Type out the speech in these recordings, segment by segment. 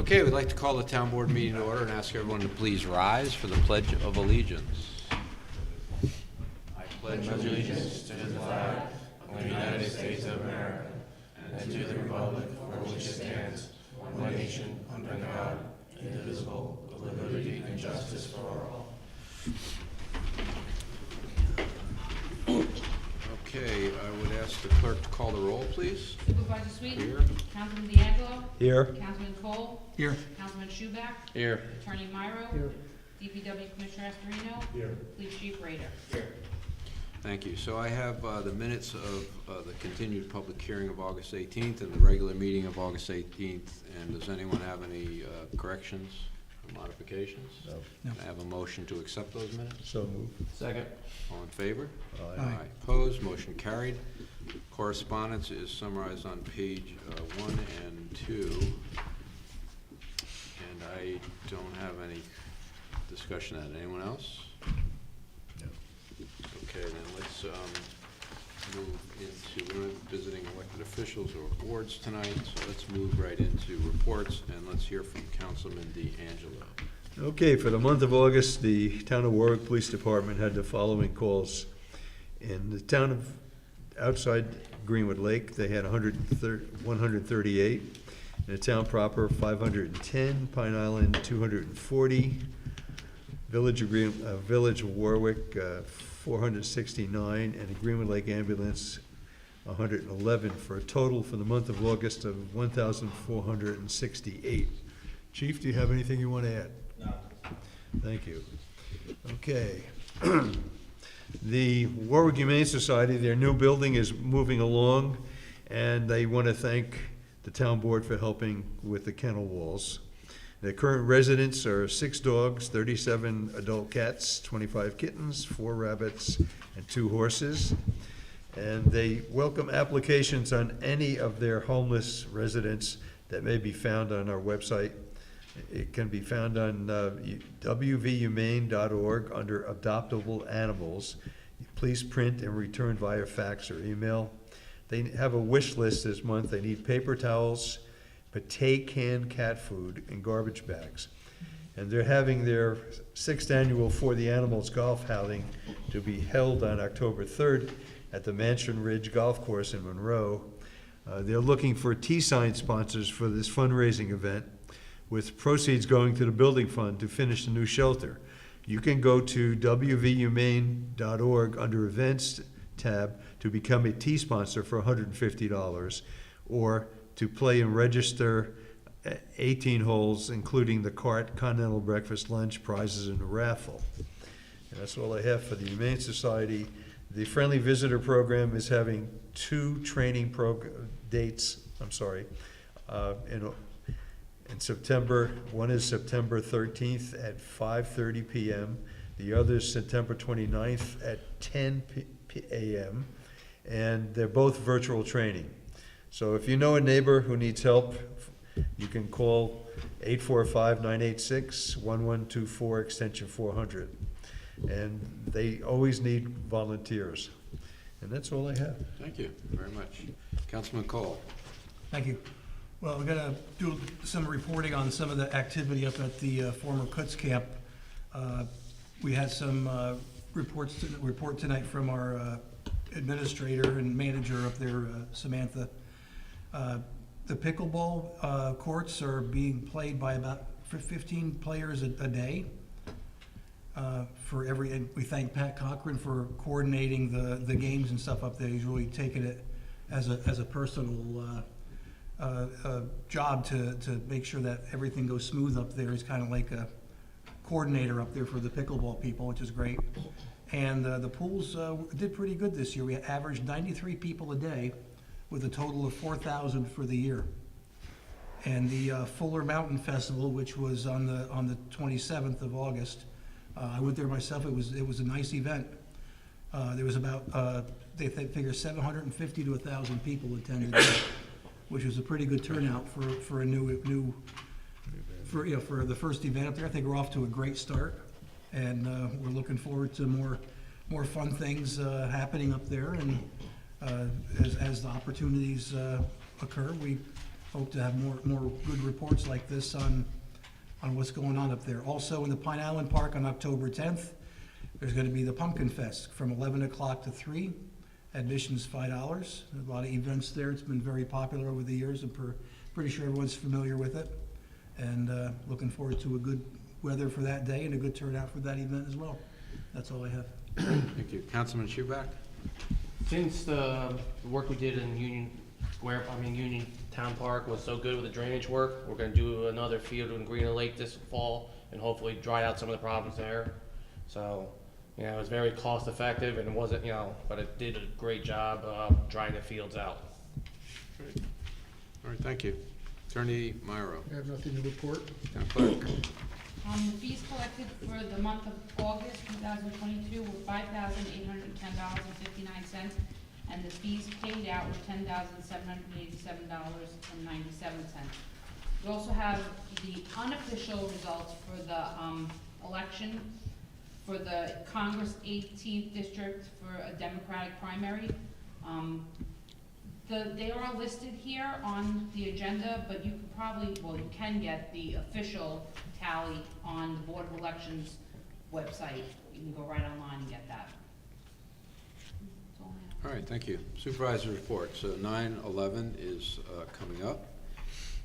Okay, we'd like to call the town board meeting to order and ask everyone to please rise for the Pledge of Allegiance. I pledge allegiance to the flag of the United States of America and to the republic for which it stands, one nation, under God, indivisible, with liberty and justice for all. Okay, I would ask the clerk to call the roll, please. Supervisor Sweeten? Here. Councilman D'Angelo? Here. Councilman Cole? Here. Councilman Schuback? Here. Attorney Myro? Here. DPW Commissioner Estorino? Here. Police Chief Rader? Here. Thank you. So I have the minutes of the continued public hearing of August 18th and the regular meeting of August 18th. And does anyone have any corrections or modifications? No. Can I have a motion to accept those minutes? So moved. Second. All in favor? Aye. Opposed? Motion carried. Correspondence is summarized on page 1 and 2. And I don't have any discussion on it. Anyone else? No. Okay, then let's move into, we're not visiting elected officials or boards tonight, so let's move right into reports, and let's hear from Councilman D'Angelo. Okay, for the month of August, the Town of Warwick Police Department had the following calls. In the town of, outside Greenwood Lake, they had 138. In the town proper, 510. Pine Island, 240. Village of Warwick, 469. And the Greenwood Lake Ambulance, 111, for a total for the month of August of 1,468. Chief, do you have anything you want to add? No. Thank you. Okay. The Warwick Humane Society, their new building is moving along, and they want to thank the town board for helping with the kennel walls. The current residents are 6 dogs, 37 adult cats, 25 kittens, 4 rabbits, and 2 horses. And they welcome applications on any of their homeless residents that may be found on our website. It can be found on wvhumane.org under adoptable animals. Please print and return via fax or email. They have a wish list this month. They need paper towels, pate canned cat food, and garbage bags. And they're having their 6th annual For the Animals golf outing to be held on October 3rd at the Mansion Ridge Golf Course in Monroe. They're looking for T-sign sponsors for this fundraising event, with proceeds going to the building fund to finish the new shelter. You can go to wvhumane.org under Events tab to become a T-sponsor for $150, or to play and register 18 holes, including the cart, continental breakfast, lunch, prizes, and a raffle. And that's all I have for the Humane Society. The Friendly Visitor Program is having 2 training dates, in September. One is September 13th at 5:30 p.m. The other is September 29th at 10 a.m. And they're both virtual training. So if you know a neighbor who needs help, you can call 845-986-1124, extension 400. And they always need volunteers. And that's all I have. Thank you very much. Councilman Cole. Thank you. Well, we're going to do some reporting on some of the activity up at the former Coots Camp. We had some report tonight from our administrator and manager up there, Samantha. The pickleball courts are being played by about 15 players a day. And we thank Pat Cochran for coordinating the games and stuff up there. He's really taken it as a personal job to make sure that everything goes smooth up there. He's kind of like a coordinator up there for the pickleball people, which is great. And the pools did pretty good this year. We averaged 93 people a day with a total of 4,000 for the year. And the Fuller Mountain Festival, which was on the 27th of August, I went there myself. It was a nice event. There was about they figure 750 to 1,000 people attended, which was a pretty good turnout for a new for the first event up there. I think we're off to a great start, and we're looking forward to more fun things happening up there. And as the opportunities occur, we hope to have more good reports like this on what's going on up there. Also, in the Pine Island Park on October 10th, there's gonna be the Pumpkin Fest from 11 o'clock to 3. Admission's $5. A lot of events there. It's been very popular over the years. I'm pretty sure everyone's familiar with it. And looking forward to a good weather for that day and a good turnout for that event as well. That's all I have. Thank you. Councilman Schuback? Since the work we did in Union Town Park was so good with the drainage work, we're gonna do another field in Green Lake this fall and hopefully dry out some of the problems there. So, it was very cost effective and it wasn't, but it did a great job drying the fields out. All right, thank you. Attorney Myro. I have nothing to report. Town clerk. The fees collected for the month of August 2022 were $5,810.59, and the fees paid out were $10,787.97. We also have the unofficial results for the election for the Congress 18th District for a Democratic primary. They are listed here on the agenda, but you could you can get the official tally on the Board of Elections website. You can go right online and get that. That's all I have. All right, thank you. Supervisor's report. So 9/11 is coming up,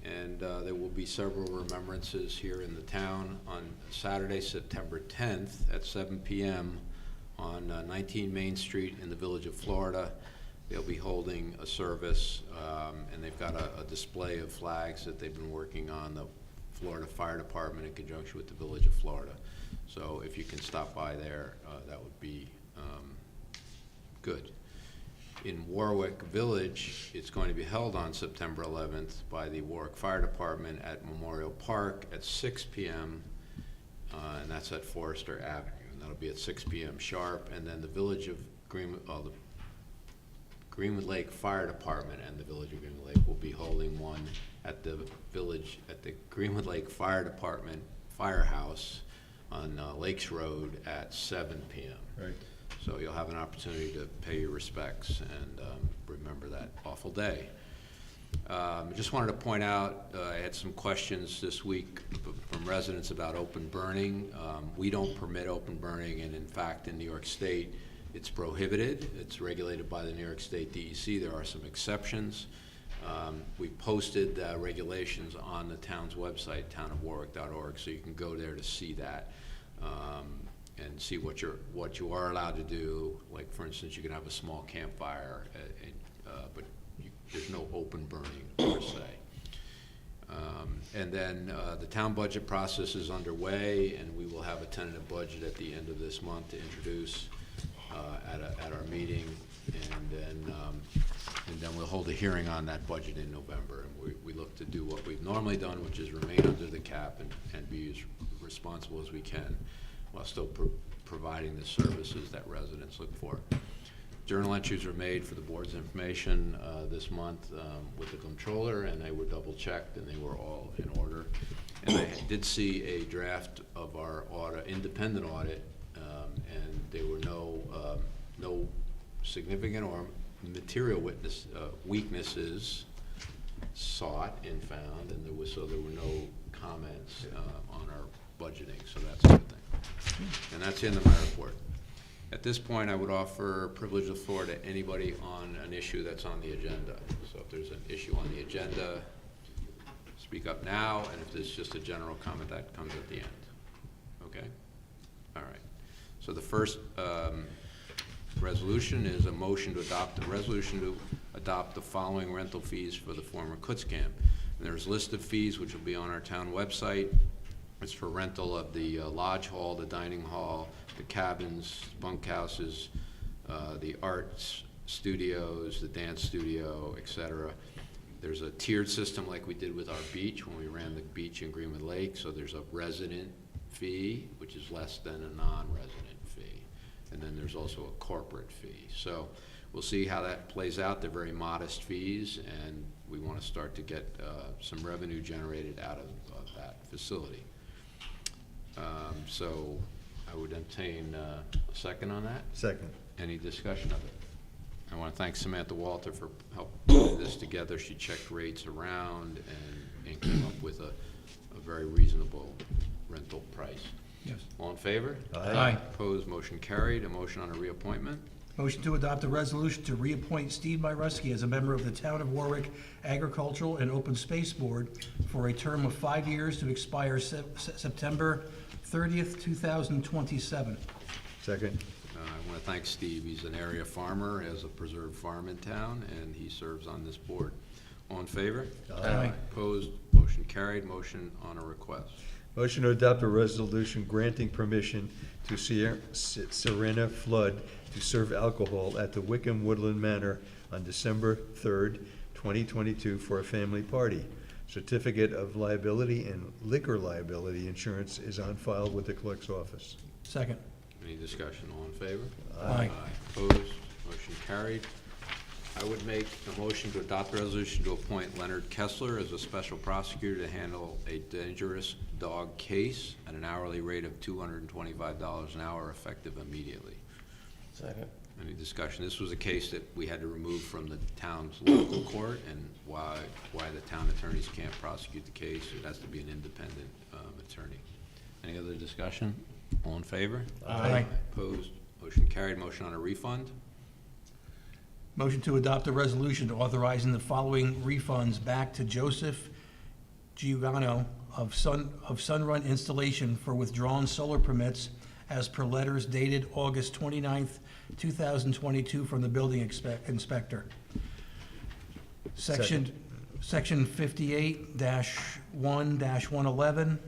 and there will be several remembrances here in the town on Saturday, September 10th at 7 p.m. on 19 Main Street in the Village of Florida. They'll be holding a service, and they've got a display of flags that they've been working on, the Florida Fire Department in conjunction with the Village of Florida. So if you can stop by there, that would be good. In Warwick Village, it's going to be held on September 11th by the Warwick Fire Department at Memorial Park at 6 p.m., and that's at Forester Avenue, and that'll be at 6 p.m. sharp. And then the Village of Greenwood Lake Fire Department and the Village of Greenwood Lake will be holding one at the Greenwood Lake Fire Department Firehouse on Lakes Road at 7 p.m. Right. So you'll have an opportunity to pay your respects and remember that awful day. I just wanted to point out, I had some questions this week from residents about open burning. We don't permit open burning, and in fact, in New York State, it's prohibited. It's regulated by the New York State DEC. There are some exceptions. We posted regulations on the town's website, townofwarwick.org, so you can go there to see that and see what you are allowed to do. Like, for instance, you can have a small campfire, but there's no open burning per se. And then the town budget process is underway, and we will have a tentative budget at the end of this month to introduce at our meeting, and then we'll hold a hearing on that budget in November. And we look to do what we've normally done, which is remain under the cap and be as responsible as we can, while still providing the services that residents look for. Journal entries were made for the board's information this month with the comptroller, and they were double checked, and they were all in order. And I did see a draft of our independent audit, and there were no significant or material weaknesses sought and found, and there were no comments on our budgeting, so that's a good thing. And that's the end of my report. At this point, I would offer privilege of floor to anybody on an issue that's on the agenda. So if there's an issue on the agenda, speak up now, and if there's just a general comment, that comes at the end. Okay? All right. So the first resolution is a motion to adopt the following rental fees for the former Kutz Camp. And there's a list of fees which will be on our town website. It's for rental of the lodge hall, the dining hall, the cabins, bunkhouses, the arts studios, the dance studio, etc. There's a tiered system like we did with our beach when we ran the beach in Greenwood Lake. So there's a resident fee, which is less than a non-resident fee. And then there's also a corporate fee. So we'll see how that plays out. They're very modest fees, and we want to start to get some revenue generated out of that facility. So I would entertain a second on that. Second. Any discussion of it? I want to thank Samantha Walter for helping this together. She checked rates around and came up with a very reasonable rental price. Yes. All in favor? Aye. Opposed, motion carried. A motion on a reappointment. Motion to adopt a resolution to reappoint Steve Myrusky as a member of the Town of Warwick Agricultural and Open Space Board for a term of 5 years to expire September 30th, 2027. Second. I want to thank Steve. He's an area farmer, has a preserved farm in town, and he serves on this board. All in favor? Aye. Opposed, motion carried. Motion on a request. Motion to adopt a resolution granting permission to Serena Flood to serve alcohol at the Wickham Woodland Manor on December 3rd, 2022 for a family party. Certificate of liability and liquor liability insurance is on file with the clerk's office. Second. Any discussion? All in favor? Aye. Opposed, motion carried. I would make a motion to adopt a resolution to appoint Leonard Kessler as a special prosecutor to handle a dangerous dog case at an hourly rate of $225 an hour, effective immediately. Second. Any discussion? This was a case that we had to remove from the town's local court, and why the town attorneys can't prosecute the case. It has to be an independent attorney. Any other discussion? All in favor? Aye. Opposed? Motion carried. Motion on a refund. Motion to adopt a resolution authorizing the following refunds back to Joseph Giuliano of Sunrun Installation for withdrawn solar permits as per letters dated August 29th, 2022 from the building inspector. Section 58-1-111,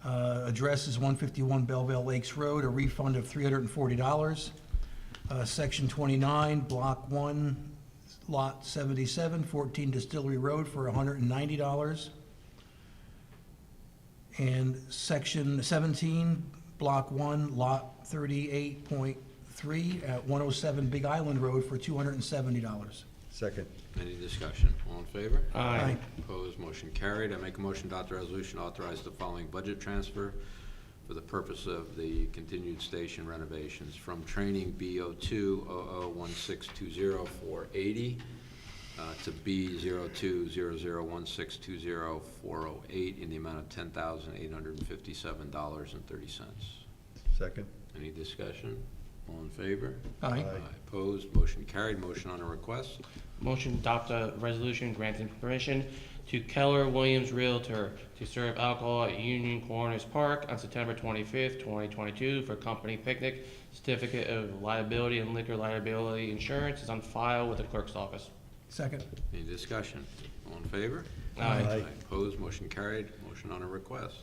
address is 151 Belleville Lakes Road, a refund of $340. Section 29, Block 1, Lot 77, 14 Distillery Road for $190. And Section 17, Block 1, Lot 38.3 at 107 Big Island Road for $270. Second. Any discussion? All in favor? Aye. Opposed? Motion carried. I make a motion to adopt a resolution to authorize the following budget transfer for the purpose of the continued station renovations from training B02-001620-480 to B02-001620-408 in the amount of $10,857.30. Second. Any discussion? All in favor? Aye. Opposed? Motion carried. Motion on a request. Motion to adopt a resolution granting permission to Keller Williams Realtor to serve alcohol at Union Corners Park on September 25th, 2022 for company picnic. Certificate of liability and liquor liability insurance is on file with the clerk's office. Second. Any discussion? All in favor? Aye. Opposed? Motion carried. Motion on a request.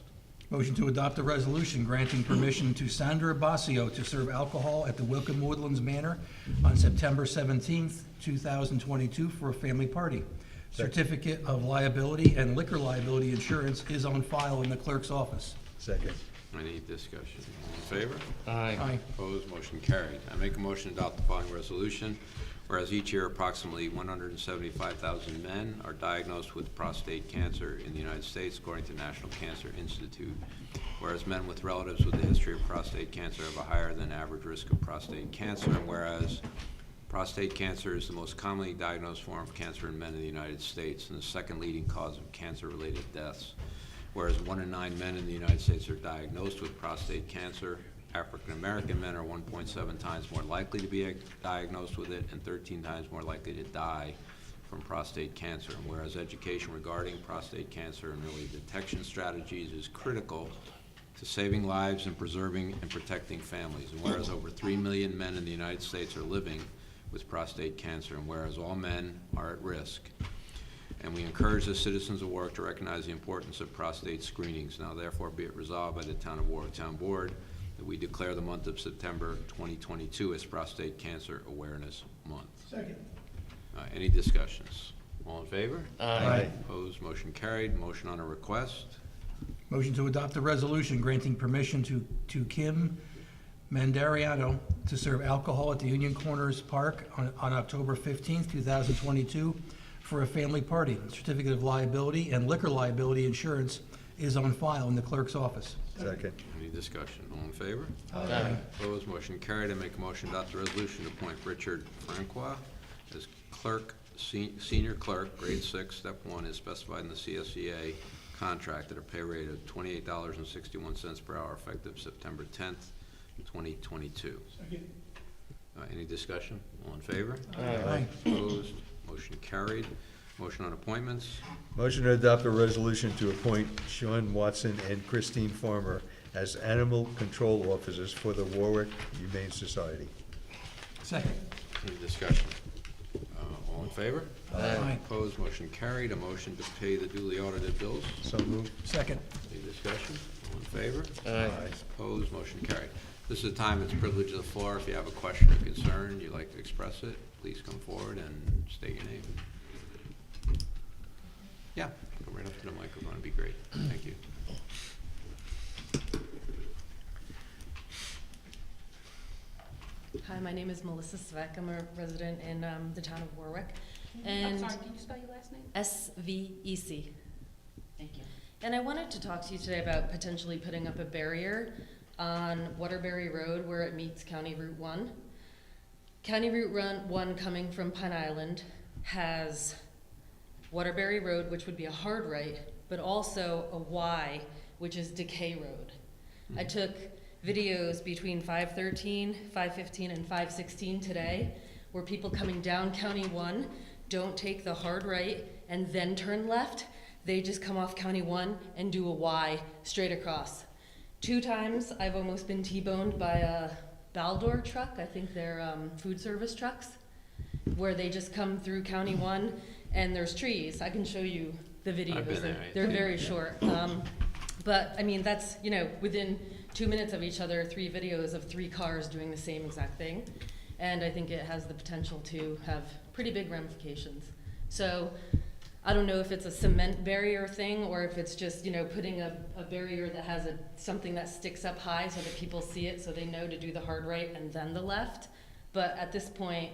Motion to adopt a resolution granting permission to Sandra Basio to serve alcohol at the Wickham Woodlands Manor on September 17th, 2022 for a family party. Certificate of liability and liquor liability insurance is on file in the clerk's office. Second. Any discussion? All in favor? Aye. Opposed? Motion carried. I make a motion to adopt the following resolution. Whereas each year approximately 175,000 men are diagnosed with prostate cancer in the United States, according to the National Cancer Institute. Whereas men with relatives with a history of prostate cancer have a higher than average risk of prostate cancer, and whereas prostate cancer is the most commonly diagnosed form of cancer in men in the United States and the second leading cause of cancer-related deaths. Whereas 1 in 9 men in the United States are diagnosed with prostate cancer, African-American men are 1.7 times more likely to be diagnosed with it and 13 times more likely to die from prostate cancer. And whereas education regarding prostate cancer and early detection strategies is critical to saving lives and preserving and protecting families. And whereas over 3 million men in the United States are living with prostate cancer, and whereas all men are at risk. And we encourage the citizens of Warwick to recognize the importance of prostate screenings. Now therefore be it resolved by the Town of Warwick Town Board that we declare the month of September 2022 as Prostate Cancer Awareness Month. Second. Any discussions? All in favor? Aye. Opposed? Motion carried. Motion on a request. Motion to adopt a resolution granting permission to Kim Mandariano to serve alcohol at the Union Corners Park on October 15th, 2022 for a family party. Certificate of liability and liquor liability insurance is on file in the clerk's office. Second. Any discussion? All in favor? Aye. Opposed, motion carried. I make a motion to adopt the resolution to appoint Richard Francois as clerk, senior clerk, grade 6, step 1, as specified in the CSEA contract at a pay rate of $28.61 per hour, effective September 10th, 2022. Any discussion? All in favor? Aye. Opposed, motion carried. Motion on appointments. Motion to adopt a resolution to appoint Sean Watson and Christine Farmer as animal control officers for the Warwick Humane Society. Second. Any discussion? All in favor? Aye. Opposed, motion carried. A motion to pay the duly audited bills. So moved. Second. Any discussion? All in favor? Aye. Opposed, motion carried. This is the time, it's privilege of the floor. If you have a question or concern, you'd like to express it, please come forward and state your name. Yeah, go right up to the microphone, it'd be great. Thank you. Hi, my name is Melissa Svek. I'm a resident in the town of Warwick. I'm And sorry, can you spell your last name? SVEC. Thank you. And I wanted to talk to you today about potentially putting up a barrier on Waterbury Road where it meets County Route 1. County Route 1 coming from Pine Island has Waterbury Road, which would be a hard right, but also a Y, which is Decay Road. I took videos between 513, 515, and 516 today, where people coming down County 1 don't take the hard right and then turn left. They just come off County 1 and do a Y straight across. 2 times I've almost been T-boned by a Baldor truck. I think they're food service trucks, where they just come through County 1 and there's trees. I can show you the videos. I've been there. They're very short. But I mean, that's, you know, within 2 minutes of each other, 3 videos of 3 cars doing the same exact thing. And I think it has the potential to have pretty big ramifications. So I don't know if it's a cement barrier thing or if it's just, you know, putting a barrier that has something that sticks up high so that people see it so they know to do the hard right and then the left. But at this point,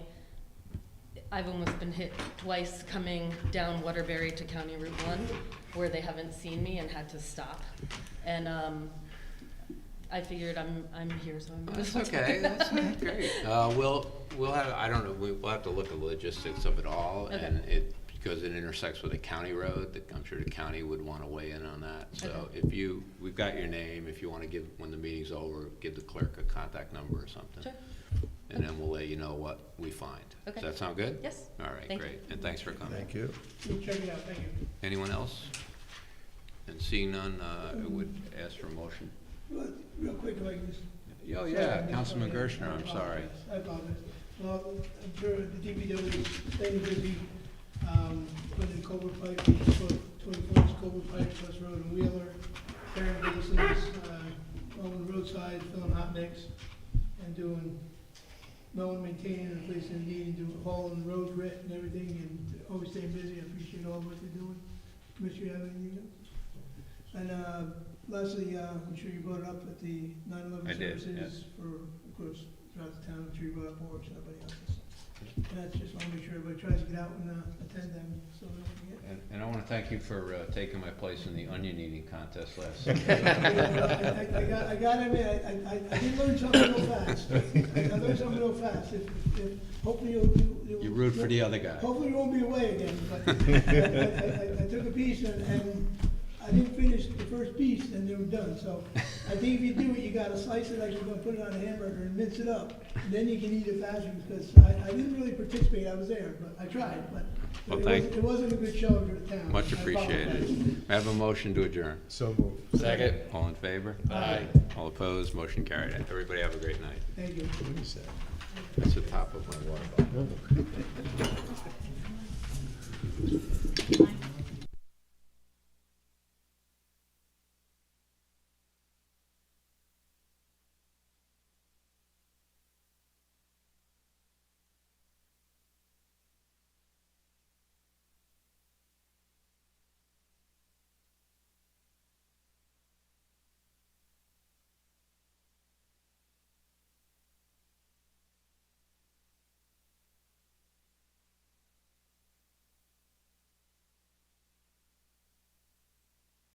I've almost been hit twice coming down Waterbury to County Route 1 where they haven't seen me and had to stop. And I figured I'm here, so I'm. That's okay, that's great. We'll have, I don't know, we'll have to look at the logistics of it all. Okay. And because it intersects with a county road, I'm sure the county would want to weigh in on that. So if we've got your name, if you want to give, when the meeting's over, give the clerk a contact number or something. Sure. And then we'll let you know what we find. Okay. Does that sound good? Yes. All right, Thank you. great. And thanks for coming. Thank you. We'll check it out, thank you. Anyone else? And seeing none, I would ask for a motion. Real quick, if I can just. Oh, yeah, Councilman Gershner, I'm sorry. I apologize. Well, I'm sure the DPW is staying busy, putting in culvert pipe, 24-inch culvert pipe, plus road and wheeler, tearing basins, mowing the roadside, filling hot mix, and doing, mowing, maintaining, and replacing the need, and doing, hauling the road grit and everything, and always staying busy. I appreciate all what you're doing. Commissioner, you have anything else? And, lastly, I'm sure you brought it up at the 9/11 I did, services for, of course, throughout the town. I'm sure you brought up Warwick, so nobody else. And that's just want to make sure everybody tries to get out and attend them, so we don't forget. And I want to thank you for taking my place in the onion eating contest last Sunday. I got to admit, I did learn something real fast. I learned something real fast. If hopefully you'll. You root for the other guy. Hopefully you won't be away again, but I took a piece and I didn't finish the first piece, and they were done, so I think if you do it, you gotta slice it like you're gonna put it on a hamburger and mince it up, and then you can eat it faster, because I didn't really participate, I was there, but I tried, but Well, it wasn't a good showing for the town. Much I appreciated. apologize. I have a motion to adjourn. So moved. Second. All in favor? Aye. All opposed? Motion carried. Everybody have a great night. Thank you. What is that? That's the top of my water bottle. Fine.